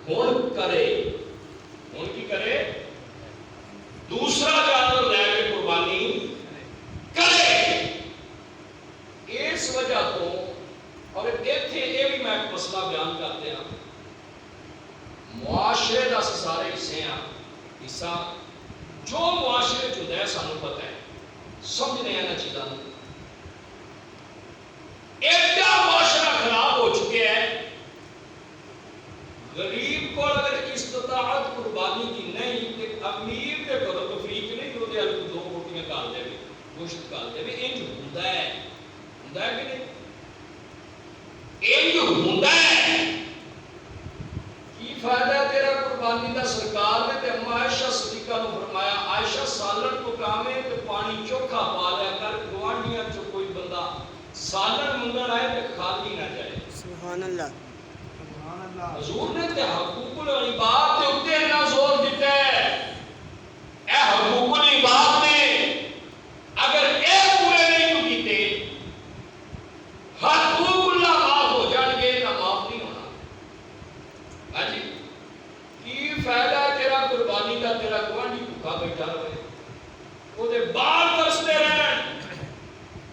ہن کرے، ہن کی کرے؟ دوسرا جانور لے کے قربانی کرے۔ اس وجہ تو، اور ایتھے یہ بھی میں ایک مسئلہ بیان کرتے ہیں، معاشرے دا سارے حصے ہیں، حصہ جو معاشرے چ ہوتا ہے سانو پتہ ہے، سمجھنے ہیں نا چیزاں۔ ایڈا معاشرہ خراب ہو چکے ہے، غریب کو اگر استطاعت قربانی کی نہیں تو امیر کے گھروں تفریق نہیں کہ وہ دو روٹیاں کال دے، گوشت کال دے، انج ہوندا ہے، ہوندا ہے کہ نہیں؟ انج ہوندا ہے۔ کی فائدہ تیرا قربانی دا؟ سرکار نے تے اما عائشہ صدیقہ نو فرمایا، عائشہ سالن پکاویں تے پانی چوکھا پا لیا کر، گوانڈیاں چ کوئی بندہ سالن منگن آئے تے خالی نہ جائے۔ سبحان اللہ۔ حضور نے تے حقوق العباد دے اوتے اتنا زور دیتا ہے، اے حقوق العباد نے اگر اے پورے نہیں کیتے حقوق اللہ معاف ہو جان گے نہ معاف نہیں ہونا۔ ہاں جی، کی فائدہ تیرا قربانی کا؟ تیرا گوانڈی بھوکا بیٹھا رہے، وہ دے بال ترستے رہن،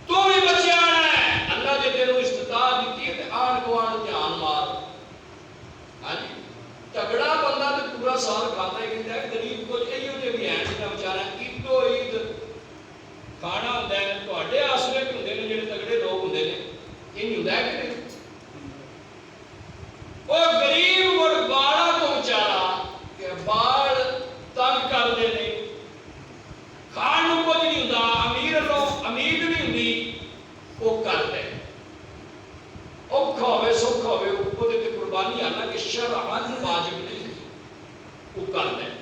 تو بھی بچے آنا ہے۔ اللہ نے تیرے استطاعت دیتی ہے تے آن گوان دھیان مار۔ ہاں جی، تگڑا بندہ تو پورا سال کھاتا ہی رہتا ہے، غریب کو ایو جے بھی ہیں جنہاں بیچارہ عیدو عید کھانا ہوتا ہے، تواڈے آسرے بھی ہوندے نے جڑے تگڑے لوگ ہوندے نے، یہ ہوندا ہے کہ نہیں؟ وہ غریب اور باڑا کو بیچارہ کہ باڑ تنگ کرتے نہیں، کھان کو کچھ نہیں ہوندا، امیر لوگ امید نہیں ہوندی، وہ کرتے ہیں اوکھا ہوئے سوکھا ہوئے وہ دے قربانی آنا کہ شرعاً واجب نہیں، وہ کرتے ہیں۔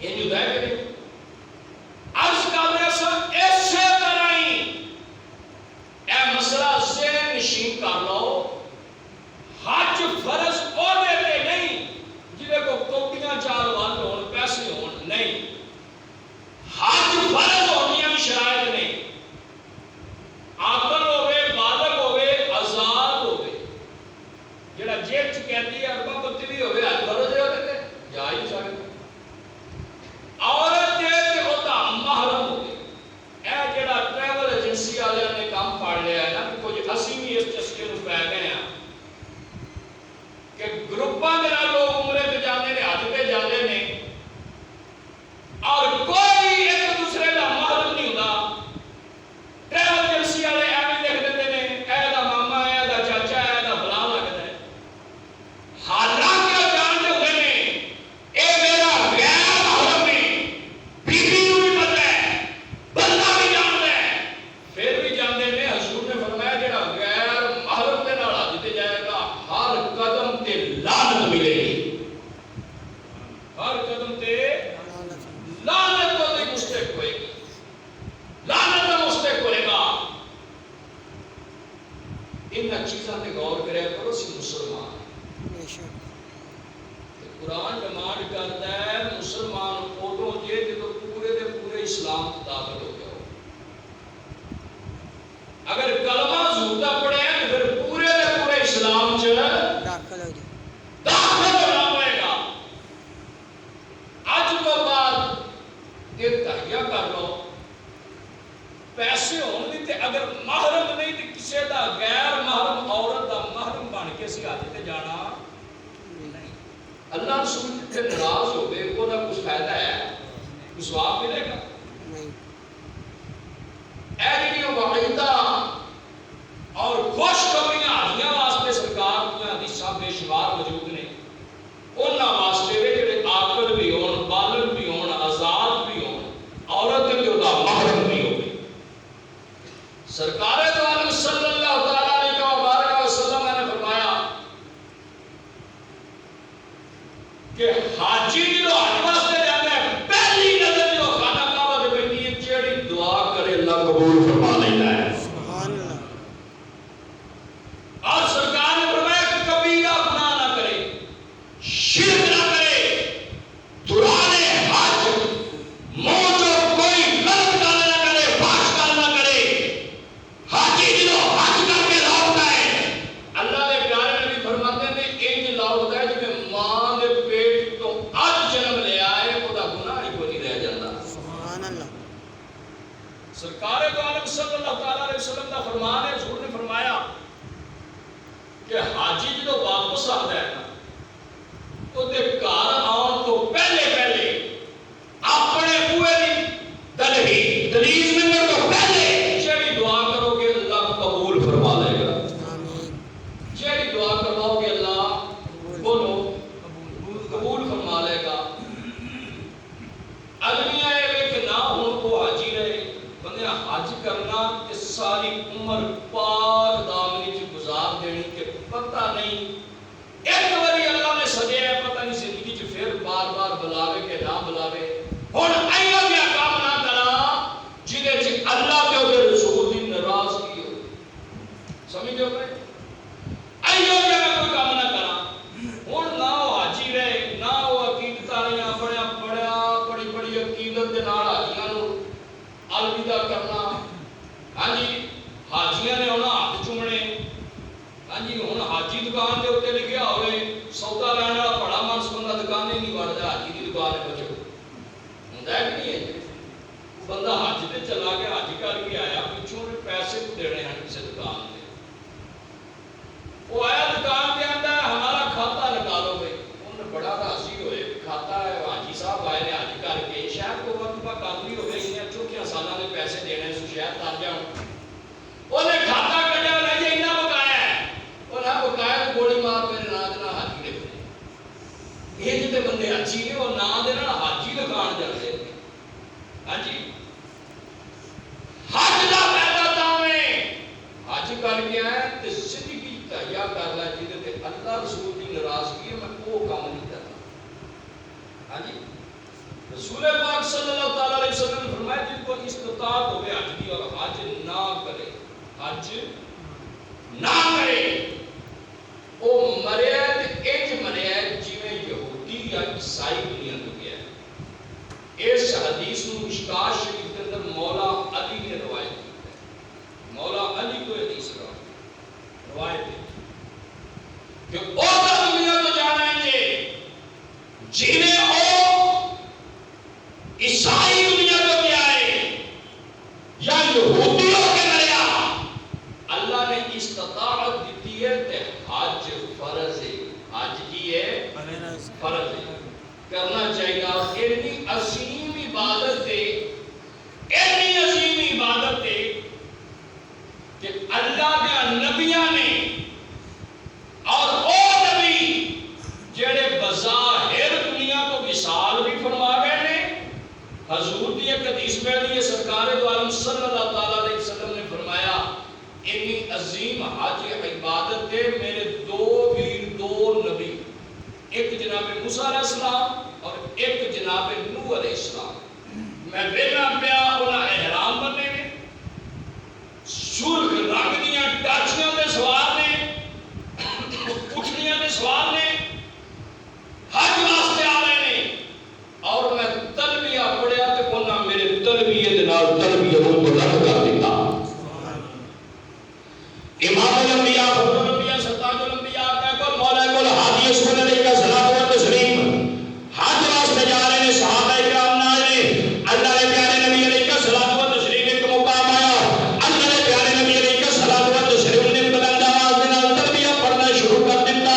یہ جو ہے کہ نہیں؟ عرض کرنے سے ایسے طرح ہی اے مسئلہ ذہن نشین کر لو، حج فرض عہدے پہ نہیں جنہیں کو کوٹیاں چار وال ہون پیسے ہون، نہیں، حج فرض ہونی بھی شرائط نہیں، عاقل ہوئے، بالغ ہوئے، آزاد ہوئے، جڑا جیل چ قیدی اربا پتی بھی ہوئے، حج فرض ہے ہوتے جا ہی سکتے۔ عورت ہے کہ ہوتا محرم ہوئے، اے جڑا ٹریول ایجنسی والے نے کام پڑ لیا ہے نا کہ کچھ اسی بھی اس چسکے نو پی گئے ہیں کہ گروپاں دے نال لوگ عمرے تے جاندے نے، حج تے جاندے نے، اور کوئی ایک دوسرے دا محرم نہیں ہوندا۔ ٹریول ایجنسی والے ایویں لکھ دیندے نے، اے دا ماما ہے، دا چاچا ہے، دا فلاں لگدا ہے، حالانکہ جانتے ہوئے نے اے میرا غیر محرم ہے، بیوی نو بھی پتہ ہے، بندہ بھی جانتا ہے، پھر بھی جانتے نے۔ حضور نے فرمایا جڑا غیر محرم دے نال حج تے جائے گا ہر قدم تے لعنت ملے گی، ہر قدم تے لعنت کو مستحق ہوئے گی، لعنت کا مستحق ہوئے گا۔ ان چیزاں تے غور کریا کرو، سی مسلمان قرآن ڈیمانڈ کرتا ہے مسلمان ادو جے جدو پورے دے پورے اسلام داخل ہو گیا ہو۔ اگر کلمہ زہودہ پڑھے تو پھر پورے دے پورے اسلام چ داخل ہونا پڑے گا۔ اج تو بعد یہ تہیا کر لو، پیسے ہون دی تے اگر محرم نہیں تے کسے دا غیر محرم عورت دا محرم بن کے سی حج تے جانا نہیں۔ اللہ رسول تے ناراض ہوئے وہ دا کچھ فائدہ ہے، کچھ ثواب ملے گا نہیں۔ اے جڑیاں وعیدہ اور خوشخبریاں حاجیاں واسطے سرکار دیاں حدیثاں بے شمار موجود نے، انہاں واسطے وے جڑے عاقل بھی ہون، بالغ بھی ہون، آزاد بھی ہون، عورت تے دا محرم بھی ہوے۔ سرکار دو عالم صلی اللہ تعالی علیہ وآلہ وسلم نے فرمایا کہ حاجی جو حج واسطے جاتا ہے پہلی نظر جو خانہ کعبہ دے بیٹھی ہے جیڑی دعا کرے اللہ قبول فرما لیتا ہے۔ سبحان اللہ۔ اور سرکار نے فرمایا کہ کبیرہ گناہ نہ کرے، شرک نہ کرے، دوران حج منہ جو کوئی غلط گل نہ کرے، فحش گل نہ کرے۔ حاجی جو حج کر کے لوٹتا ہے، اللہ کے پیارے نبی فرماتے ہیں انج لوٹتا ہے جویں ماں دے علماء نے حضور نے فرمایا کہ حاجی جدو واپس آتا ہے نا تو گھر آن تو پہلے اپنے بوئے کی دہلیز میں تو پہلے جیڑی دعا کرو گے اللہ قبول فرما لے گا. جیڑی دعا کرو گے اللہ بولو قبول فرما لے گا. المیاں یہ کہ نہ ہوں وہ حاجی رہے بندے حج کرنا کہ ساری عمر پاک دامنی چ گزار دینی کہ پتہ نہیں ایک باری اللہ نے سجیا ہے پتہ نہیں زندگی چ پھر بار بار بلاوے کہ نہ بلاوے. ہن ایو جہا کام نہ کرا جدے چ اللہ تے او رسول دی ناراضگی ہو. سمجھو کہ ایو جہا کوئی کام نہ کرا. ہن نہ وہ حاجی رہے نہ وہ عقیدت والیاں بڑی عقیدت دے نال حاجیاں نو الوداع کرنا. ہاں جی حاجیاں نے انہاں ہاتھ چومنے. ہاں جی ہن حاجی دکان دے اوتے لکھیا ہوئے سودا لینا بڑا مانس بندہ دکان ہی نہیں وڑدا حاجی دی دکان ہے بچو ہوندا ہے کہ نہیں ہے. بندہ حج تے چلا گیا حج کر کے آیا پچھوں پیسے دینے ہیں کسی دکان تے. وہ آیا دکان پہ آتا ہے ہمارا کھاتا نکالو بھائی. انہوں بڑا راضی ہوئے کھاتا ہے حاجی صاحب آئے نے حج کر کے شاید کو وقت کا کام بھی ہوئے انہیں چوکیاں سالہ نے پیسے دینے سو شاید تر جاؤں. انہیں کھاتا کٹیا لے جائے انہیں بکایا ہے. انہیں بکایا تو گوڑی مار میرے نام دینا حاجی نے بنے. یہ جتے بندے حاجی نے وہ نام دینا حاجی دکان جاتے ہیں. ہاں جی حج دا فائدہ تاویں حج کر کے آئے تے زندگی تہیا کر لے جدے تے اللہ رسول دی ناراضگی ہے میں وہ کام نہیں کرنا. ہاں جی رسول پاک صلی اللہ تعالی علیہ وسلم نے فرمایا جن کو استطاعت ہوے حج کی اور حج نہ کرے حج نہ کرے او مرے تے انج مرے جویں یہودی یا عیسائی دنیا تو گیا ہے. اس حدیث کو مشکات شریف کے اندر مولا علی نے روایت کی ہے. مولا علی کو حدیث روایت ہے کہ او دنیا تو جانا ہے جنہیں او عیسائی دنیا تو کیا ہے یا یہودی ہو کے مریا اللہ نے استطاعت دیتی ہے تے حج فرض ہے. حج کی ہے فرض ہے کرنا چاہیے. اور اتنی عظیم عبادت ہے اتنی عظیم عبادت ہے کہ اللہ کے نبیاں نے اور او نبی جڑے بظاہر دنیا کو مثال بھی فرما گئے نے. حضور دی ایک حدیث میں دی سرکار دو عالم صلی اللہ تعالی علیہ وسلم نے فرمایا اتنی عظیم حج عبادت ہے میرے دو نبی ایک جناب موسیٰ علیہ السلام اور ایک جناب نوح علیہ السلام. میں ویلا پیا انہاں احرام بننے میں سرخ رنگ دیاں ٹاچیاں دے سوار نے اٹھنیاں دے سوار نے حج واسطے آ رہے نے اور میں تلبیہ پڑھیا تے انہاں میرے تلبیہ دے نال تلبیہ کو رد کر دیتا. امام الانبیاء فخر الانبیاء سرتاج الانبیاء کا کو مولا کو ہادی رسول علیہ کا صلوات و تسلیم حج واسطے جا رہے ہیں. صحابہ کرام نال نے اللہ کے پیارے نبی علیہ کا صلوات و تسلیم ایک مقام آیا. اللہ کے پیارے نبی علیہ کا صلوات و تسلیم نے بلند آواز میں تلبیہ پڑھنا شروع کر دیتا.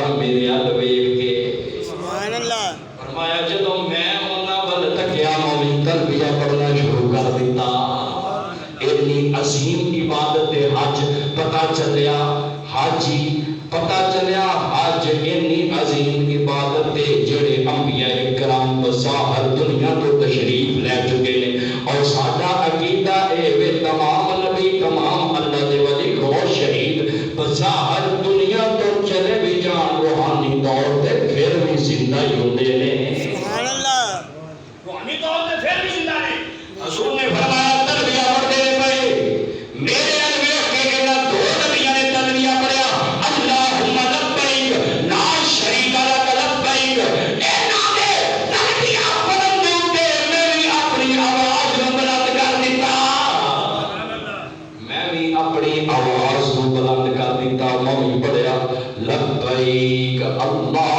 سرکار میرے ال ویکھ کے سبحان اللہ فرمایا جدوں میں انہاں ول تکیا مومن تلبیہ پڑھنا شروع کر دیتا اتنی عظیم عبادت حج پتہ چلیا حاجی پتہ چلیا حج اتنی عظیم عبادت جڑے انبیاء کرام بظاہر دنیا تو تشریف لے چکے نے اور ساڈا عقیدہ اے وے تمام نبی تمام اللہ دے ولی غور شہید بظاہر دنیا تو چلے بھی جان روحانی طور تے پھر بھی زندہ ہی ہوندے نے سبحان اللہ روحانی طور پہ پھر بھی زندہ نے حضور نے فرمایا تلبیہ پڑھتے پئے میرے ال ویکھ کے کہنا دو نبیاں نے تلبیہ پڑھیا اللہم لبیک لا شریک لک لبیک انہاں دے تلبیہ پڑھن دے اوتے میں بھی اپنی آواز نوں بلند کر دیتا میں بھی اپنی آواز نوں بلند کر دیتا میں بھی پڑھیا لبیک اللہ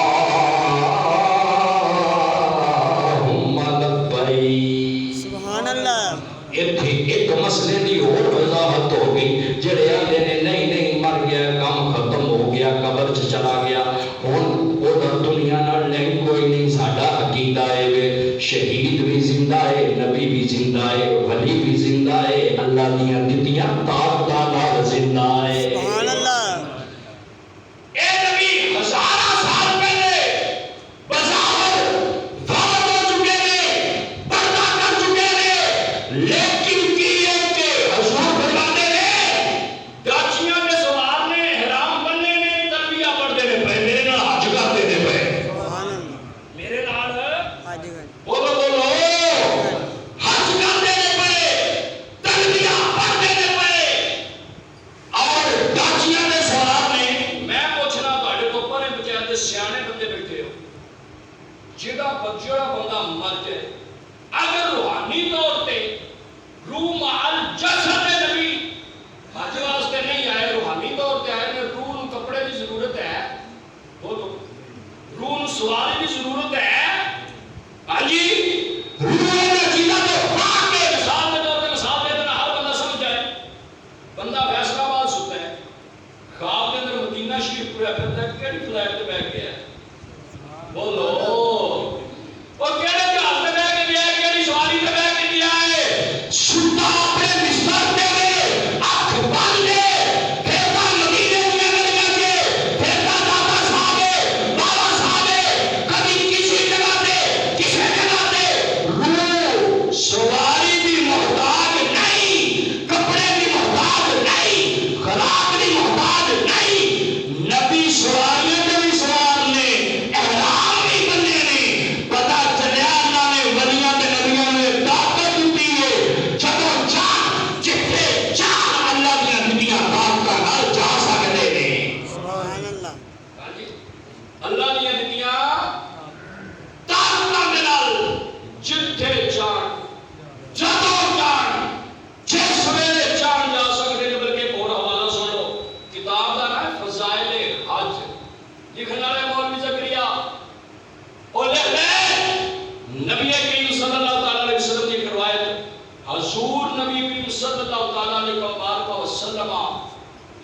سبحان اللہ ایک مسئلے دی اور وضاحت ہو گئی جڑے آندے نے نہیں مر گیا کام ختم ہو گیا قبر چ چلا گیا ہن ادھر دنیا نال نہیں کوئی نہیں ساڈا عقیدہ ہے شہید بھی زندہ ہے نبی بھی زندہ ہے ولی بھی زندہ ہے اللہ دیاں دتیاں طاقتاں نال زندہ ہے سبحان اللہ اے نبی ہزاراں سال پہلے بظاہر فوت ہو چکے نے پردہ کر چکے نے لیکن کی ہے کہ حضور فرماتے ہیں داچیاں کے سوار نے احرام بننے نے تلبیہ پڑھتے نے پے میرے نال حج کرتے نے پے سبحان اللہ میرے نال حج کر بولو بولو حج کرتے نے پے تلبیہ پڑھتے نے پے اور داچیاں نے سوار نے میں پوچھنا تواڈے تو پرے بچے تے سیانے بندے بیٹھے ہو جڑا بندہ مر جائے اگر روحانی طور پہ روح مال جسد نبی حج واسطے نہیں آئے روحانی طور پہ آئے روح نو کپڑے کی ضرورت ہے بولو روح نو سواری کی ضرورت ہے ہاں جی روح نے چیزاں تو پاک کے مثال کے طور پہ مثال دے دینا ہر بندہ سمجھ جائے بندہ فیصلہ آباد ستا ہے خواب کے اندر مدینہ شریف پورا پھرتا ہے کیڑی فلائٹ پہ بیٹھ گیا ہے بولو اور کیڑے جہاز پہ بیٹھ کے گیا ہے کیڑی سواری پہ بیٹھ کے گیا ہے ستا اپنے بستر پہ میں آنکھ بند لے پھرتا مدینے میں گلیاں کے پھرتا دادا صاحب بابا صاحب کبھی کسی جگہ پہ کسی جگہ پہ روح سواری بھی محتاج نہیں کپڑے بھی محتاج نہیں خوراک بھی محتاج نہیں نبی سواریوں کے بھی سوار نے احرام بھی بننے نے پتہ چلیا اللہ نے ولیاں تے نبیاں نے طاقت دی ہے جدوں چاہ جتھے چاہ اللہ دیاں دنیا طاقتاں نال جا سکدے نے سبحان اللہ ہاں جی اللہ نے دنیا طاقتاں دے نال جتھے جان جدوں جان جس ویلے جان جا سکدے نے بلکہ ایک اور حوالہ سن لو کتاب دا نام ہے فضائل حج لکھن والے مولوی زکریا اور لکھ لے نبی کریم صلی اللہ تعالی علیہ وسلم کی روایت حضور نبی کریم صلی اللہ تعالی علیہ وسلم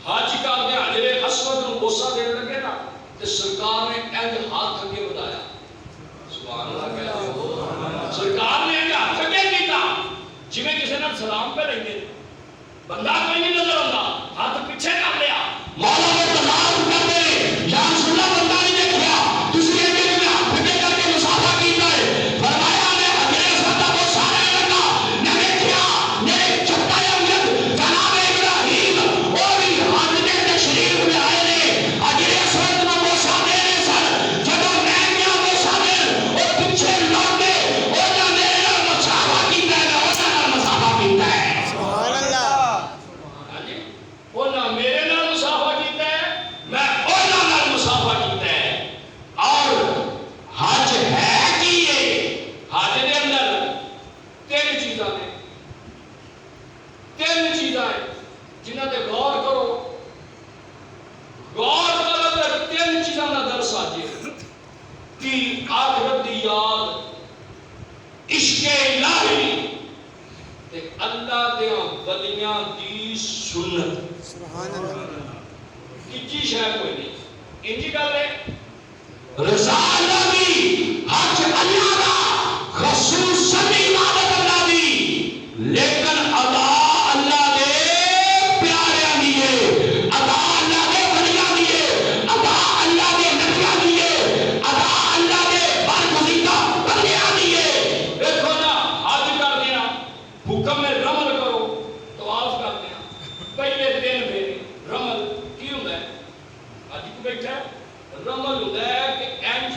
حج کردے حجر اسود نوں بوسا دین لگے نا تے سرکار نے انج ہاتھ اگے بڑھایا سبحان اللہ کہتے ہو سرکار نے انج ہاتھ اگے کیتا جویں کسی نال سلام پہ لیندے بندہ کوئی نہیں نظر آندا ہاتھ پیچھے کر لیا مولا نے تمام کرتے یا رسول اللہ بندہ نہیں دیکھا دوسرے کے لیے ہاتھ اگے کر کے مصافحہ کیتا ہے فرمایا نے حضرت اسود کو سارے لگا نہ دیکھا میرے چھٹا امجد جناب ابراہیم اور بھی حج دے تشریف میں آئے نے حضرت اسود کو بوسا دینے سن جدوں میں کیا بوسا دین اور پیچھے لوٹے اور نہ میرے نال مصافحہ کیتا ہے نہ اس نال مصافحہ کیتا ہے سبحان اللہ ہاں جی وہ نہ میرے نال مصافحہ کیتا ہے میں انہاں نال مصافحہ کیتا ہے اور حج ہے کی یہ حج دے اندر تین چیزاں نے تین چیزاں ہیں جنہاں تے غور کرو تے تین چیزاں دا درس آ جائے کہ آخرت دی یاد عشق الہی تے اللہ دیاں ولیاں دی سنت سبحان اللہ تیجی شے کوئی نہیں انجی گل ہے رضا اللہ دی، حج اللہ دا، خصوصاً عبادت اللہ دی، لیکن ادا اللہ دے پیاریاں دیئے، ادا اللہ دے ولیاں دیئے، ادا اللہ دے نبیاں دیئے، ادا اللہ دے برگزیدہ بندیاں دیئے۔ دیکھو نا، حج کر دیا، حکم میں رمل کرو، طواف کر دیا، پہلے دن میرے رمل کی ہوتا ہے؟ حج کو بیٹھا ہے، رمل ہوتا ہے کہ اینج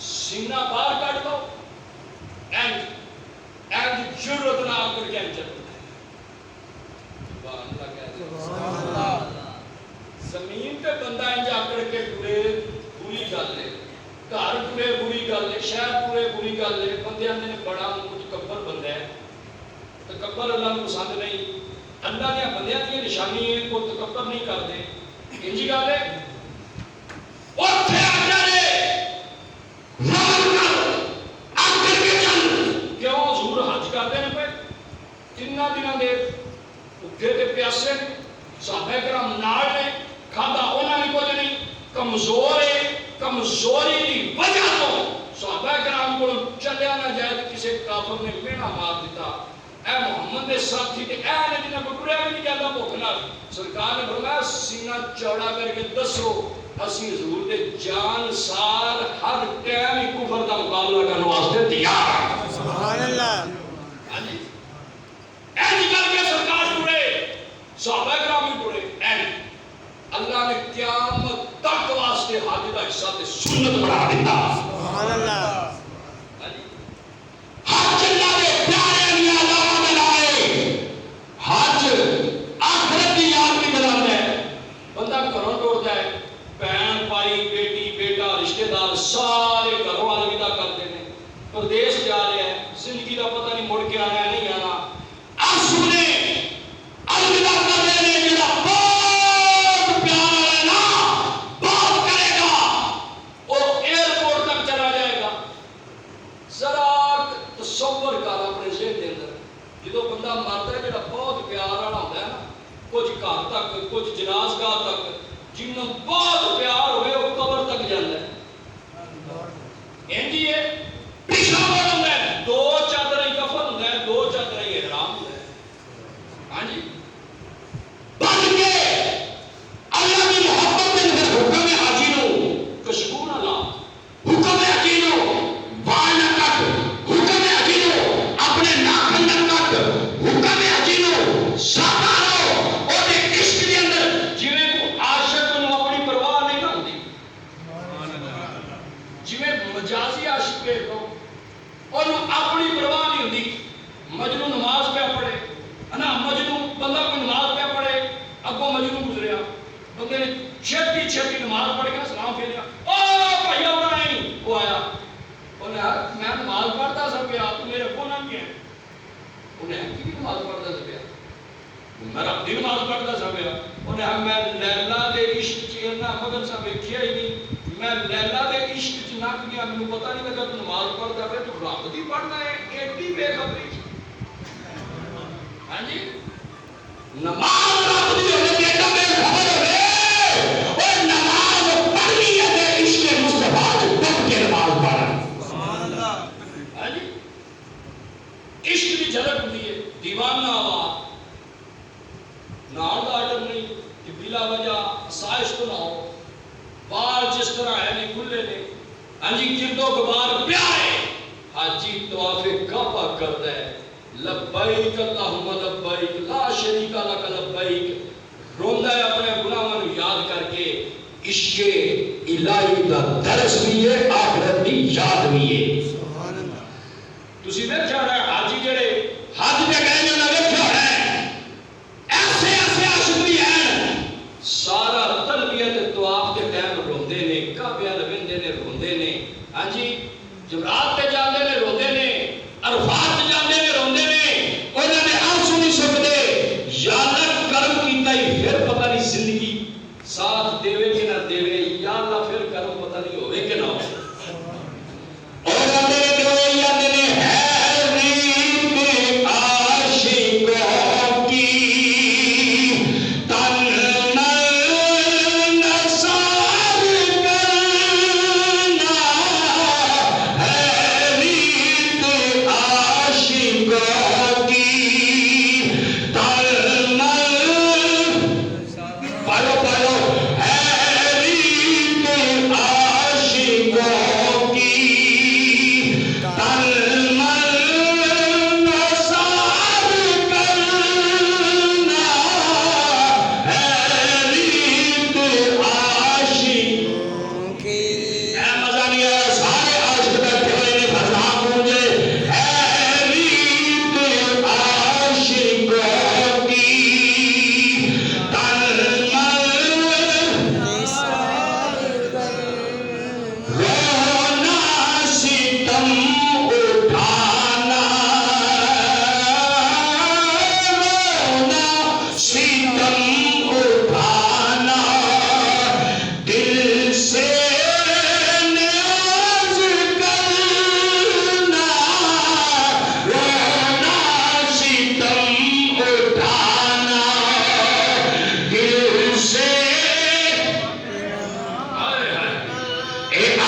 سینہ باہر کٹ دو، اینج جرت نہ کر کے اینج چلتا ہے۔ سبحان اللہ کہتے ہیں۔ زمین پہ بندہ اینج آکر کے پورے بری گل ہے، گھر پورے بری گل ہے، شہر پورے بری گل ہے، بندے آندے نے بڑا متکبر بندہ ہے، تکبر اللہ کو پسند نہیں، اللہ نے بندیاں کی نشانی ہے کو تکبر نہیں کرتے، انجی گل ہے اوتھے آ جائے رمل کر آکر کے چل۔ کیوں حضور حج کرتے ہیں پہ تینہ دنوں دے اٹھے تے پیاسے نے، صحابہ کرام نال نے، کھادا انہاں نے کچھ نہیں، کمزور ہے، کمزوری دی وجہ تو صحابہ کرام کو چلیا نہ جائے تو کسی کافر نے مینا مار دیتا، اے محمد دے ساتھی تے اے نے جنہاں کو ٹریا بھی نہیں جاتا بھوک نال، سرکار نے فرمایا سینہ چوڑا کر کے دسو اسی حضور دے جان سار ہر ٹائم ہی کفر دا مقابلہ کرنے واسطے تیار ہیں۔ سبحان اللہ۔ اینج کر کے سرکار ٹرے، صحابہ کرام بھی ٹرے، اینج اللہ نے قیامت تک واسطے حج دا حصہ تے سنت بنا دیتا۔ سبحان اللہ۔ حج اللہ دے پیارے دی علاوہ بنائے، حج آخرت دی یاد بھی دلاتا ہے۔ بندہ گھروں ٹوڑتا ہے، بہن بھائی بیٹی بیٹا رشتہ دار سارے گھروں الوداع کرتے ہیں، پردیس جا رہے ہیں، زندگی کا پتہ نہیں مڑ کے آنا ہے نہیں آنا، آسونے الوداع کر رہے ہیں، جڑا بہت پیارا ہے نا بہت کرے گا، وہ ایئرپورٹ تک چلا جائے گا۔ ذرا تصور کر اپنے ذہن کے اندر، جدو بندہ مرتا ہے جڑا بہت پیار والا ہوتا ہے نا، کچھ گھر تک کچھ جنازگاہ تک جنوں بہت پیار ہوئے وہ قبر تک جاتا ہے، انجی ہے پیچھا بڑھ ہوتا ہے، دو چادر ہی کفن ہوتا ہے، دو چادر ہی احرام ہوتا ہے، ہاں جی بن کے اللہ کی محبت میں پھر حکم حاجی نو خوشبو نہ لا، حکم حاجی نو وال نہ کٹ، حکم حاجی نو اپنے ناخن نہ کٹ، حکم حاجی نو ساکا رہو اور ایک عشق کے اندر جویں کو عاشق نو اپنی پرواہ نہیں نہ ہوندی، جویں مجازی عاشق کے کو اور اپنی پرواہ نہیں ہوندی، مجنوں نماز پہ پڑھے نا، مجنوں بندہ کوئی نماز پہ پڑھے، اگوں مجنوں گزریا، بندے نے چھتی چھتی نماز پڑھ کے سلام پھیریا، او بھائی ابراہیم، وہ آیا، انہیں کہا میں نماز پڑھتا سا پیا، تو میرے کو نہ کیا، انہیں کہا کی نماز پڑھتا سا پیا، میں رب دی نماز پڑھتا سا پیا، انہیں کہا میں لیلا دے عشق چ اتنا مگن سا ویکھیا ہی نہیں، میں لیلا دے عشق چ نک گیا، مینوں پتہ نہیں لگا تو نماز پڑھتا پیا، تو رب دی پڑھنا ہے، ایڈی بے خبری، ہاں جی نماز رب دی ہوے بیٹا بے خبر ہوے، اور نماز پڑھنی ہے تے عشق مصطفیٰ چ ڈب کے نماز پڑھ۔ سبحان اللہ۔ ہاں جی عشق کی جھلک ہوتی ہے، دیوانہ آواز نال دا آرڈر نہیں کہ بلا وجہ سائش تو نہ ہو، بال جس طرح ہے نہیں کھلے نے، ہاں جی گرد و غبار پیا ہے، حاجی طواف کعبہ کرتا ہے، لبیک اللہم لبیک لا شریک لک لبیک، روندا ہے اپنے گناہاں نوں یاد کر کے، عشق الہی دا درس بھی ہے، آخرت دی یاد بھی ہے۔ سبحان اللہ۔ تسی ویکھیا ہونا ہے حاجی جڑے حج تے گئے جو نہ ویکھیا ہونا ہے، ایسے ایسے عاشق بھی ہیں، سارا تلبیت طواف کے ٹائم روندے نے، کعبے لوندے نے روندے نے، ہاں جی جمرات تے جاندے نے روندے نے، عرفات تے جاندے نے روندے نے، انہوں نے آنسو نہیں سکتے، یا اللہ کرم کیتا ہی پھر پتہ نہیں زندگی ساتھ دے کہ نہ دے، یا اللہ پھر کرم پتہ نہیں ہوئے کہ نہ ہو، اور میرے دل یا دل ہے ریت عاشقوں کی، تن نثار کرنا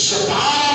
17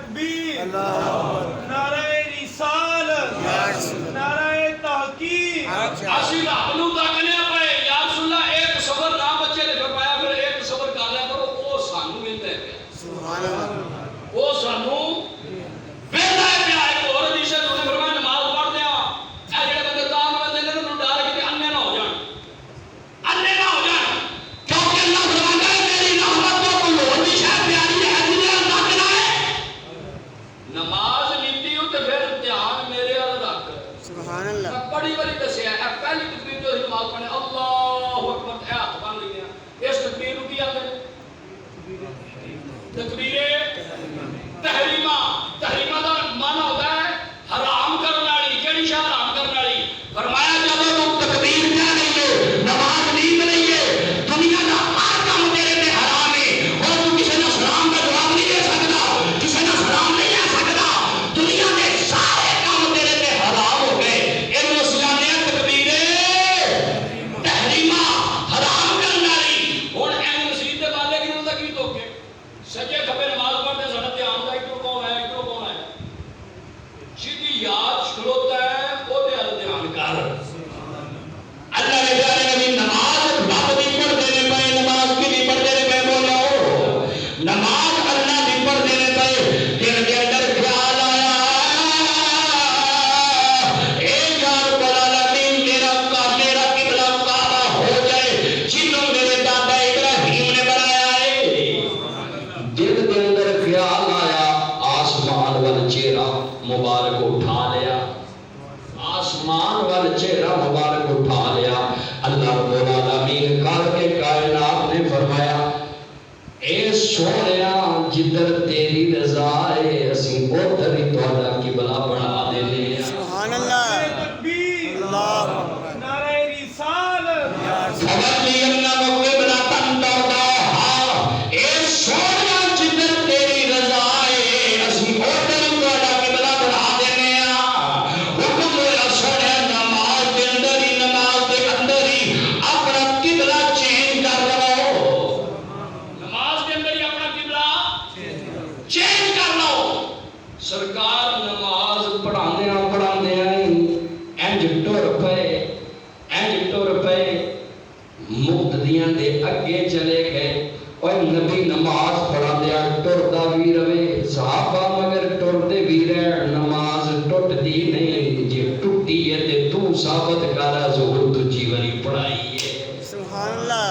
تکبیر اللہ نعرہ رسالت نعرہ تحقیق اسی رب نو تکنے پئے یا رسول اللہ ایک صبر نہ بچے نے فرمایا پھر ایک صبر کر لیا کرو او سانو ملتا ہے پیا سبحان اللہ او سانو ملتا ہے پیا ایک اور حدیث ہے انہوں نے فرمایا نماز پڑھتے ہیں اے جڑے بندے تان میں دے نے ڈر کے انے نہ ہو جان انے نہ ہو جان کیونکہ اللہ فرماتا ہے میری رحمت کو کوئی اور بھی شاید پیاری ہے جنہیں اللہ کرنا ہے نماز نیتی ہو تے پھر دھیان میرے ال رکھ سبحان اللہ میں بڑی بڑی دسیا ہے پہلی تکبیر جو نماز پڑھنے اللہ اکبر اے ہاتھ بن لیا اس تکبیر کو کی آتے ہیں تکبیر تحریمہ تحریمہ دا معنی ہوتا ہے حرام کرنے والی کیڑی شے حرام کرنے والی فرمایا جب تم تکبیر کہہ رہی ہے نماز نہیں رہی ہے دنیا کا ہر کام تیرے پہ حرام ہے اور تو کسی نے سلام کا جواب نہیں دے سکتا کسی نے سلام نہیں لے سکتا دنیا کے سارے کام تیرے پہ حرام ہو گئے ان اسلامیہ تکبیر تحریمہ حرام کرنے والی ہن این مسجد دے والے کی نوں کی توکے سجے کھبے نماز پڑھتے ساڈا دھیان دا ادھر کون ہے ادھر کون ہے جدی یاد کھلوتا ہے او دے ال دھیان کر اللہ کے پیارے نبی نماز رب دی پڑھ دینے پہ نماز کی بھی پڑھ دینے پہ بولو نماز اللہ دی پڑھ دینے پہ دل کے اندر خیال آیا اے یا رب العالمین میرا قبلہ کعبہ ہو جائے جنوں میرے دادا ابراہیم نے بنایا ہے دل کے اندر خیال آیا آسمان وال چہرہ مبارک اٹھا لیا آسمان وال چہرہ مبارک اٹھا لیا اللہ رب العالمین کر کے کائنات نے فرمایا اے سونیا جدھر تیری رضا ہے اسی ادھر ہی تہاڈا قبلہ بنا دینے ہیں سبحان اللہ نعرہ تکبیر اللہ نعرہ رسالت فواللہ قبلۃ ترضاها اے سونیا جدھر تیری رضا ہے اسی ادھر ہی تہاڈا قبلہ بنا دینے ہیں حکم ہویا سونیا نماز دے اندر ہی اپنا قبلہ چینج کر لو نماز کے اندر ہی اپنا قبلہ چینج کر لو سرکار نماز پڑھاندے انج ٹر پے مقتدیاں دے اگے چلے گئے اور نبی نماز پڑھاندیا ٹردا بھی رہے صحابہ مگر ٹردے بھی رہن نماز ٹٹدی نہیں جے ٹٹی ہے تے تو ثابت کر حضور دجی واری پڑھائی ہے سبحان اللہ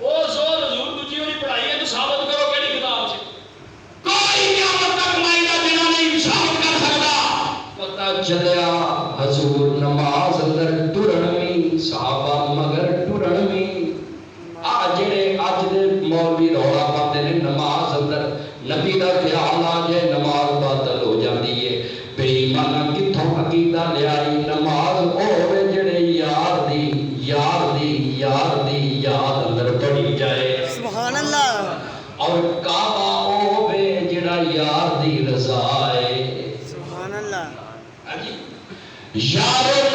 او زور حضور دوجی والی پڑھائی ہے تو ثابت کرو کیڑی کتاب سے کوئی قیامت تک مائی دا دن نہیں ثابت کر سکتا پتہ چلیا حضور نماز اندر ٹرن صحابہ مگر ٹرن جڑے اج دے مولوی رولا پاتے نے نماز اندر نبی دا خیال آ جائے نماز باطل ہو جاتی ہے بے ایمانہ کتھوں عقیدہ لے آئی نماز ہوے جڑے یار دی یاد اندر پڑھی جائے سبحان اللہ اور کعبہ ہوے جڑا یار دی رضا ہے سبحان اللہ ہاں جی یارو